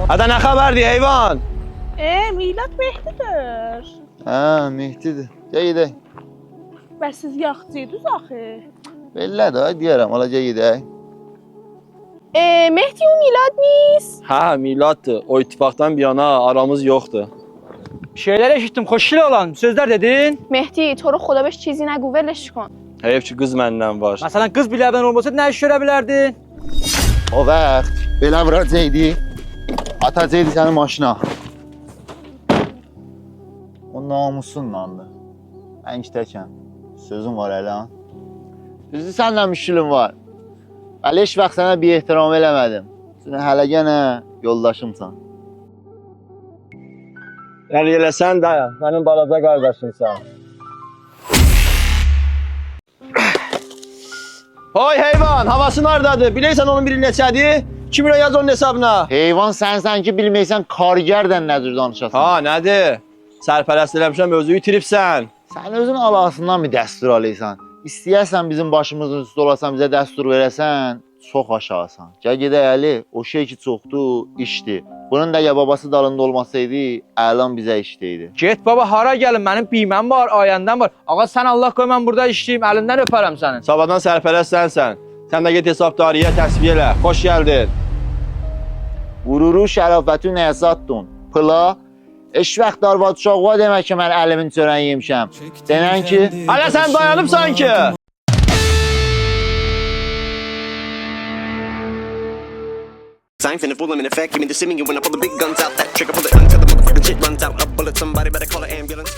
Hadi ne haberdi heyvan? Milad Mehdidir. Hə, Mehdidir. Gəl gedək. Bəs siz yaxçıydınız axı. Bellə də, deyərəm, ala gəl gedək. Mehdi o Milad نیست. Ha Milad'dı. O ittifaktan bir yana aramız yoktu. Bir şeyler eşittim. Xoşil olan sözler dedin. مهدی تو رو خدا بهش چیزی نگو ولش کن. Heyif ki kız benden var. Mesela kız bilərdən olmasaydı nə iş görə bilərdin? O vaxt belə vuracaqdı. Atacaqdı sənin maşına. O namusunlandı. Mən iştəkəm. Sözüm var Əlan. Düzdür səndən müşkülüm var. Bəli heç vaxt sənə bir ehtiram eləmədim. Sən hələ yenə yoldaşımsan. Yani elə sən də benim balaca kardeşimsən. Hoy heyvan, havası neradadır? Bilirsən onun biri neçədir? 2 milyon yaz onun hesabına. Heyvan sənsən ki bilməysən kargərdən nədir danışasan. Ha nədir? Sərpərəst eləmişəm, özü itiribsən. Sən özün alasından bir dəstur alırsan. İstəyərsən bizim başımızın üstü olasan, bizə dəstur verəsən, çox aşağısan. Gəl gedək Əli, o şey ki çoxdur, işdir. Bunun da ya babası dalında olmasaydı, Əlan bizə işdəydi. Get baba hara gəlin, mənim biyməm var, ayəndən var. Ağa sən Allah qoy mən burada işləyim, əlindən öpərəm sənin. Sabahdan sərpərəst sənsən. Sən də get hesabdariyə təsviyə elə. Xoş gəldin. Qururu, şərafəti nəyə satdın? Pıla, eş vaxt arvad uşaq var demək ki, mən əlimin çörən yemişəm. Denən ki... Hələ sən dayanıb sanki. I ain't finna fool him in effect. Give me the simming when I pull the big guns out. That trigger, pull it until the motherfucking shit runs out. A bullet, somebody better call an ambulance.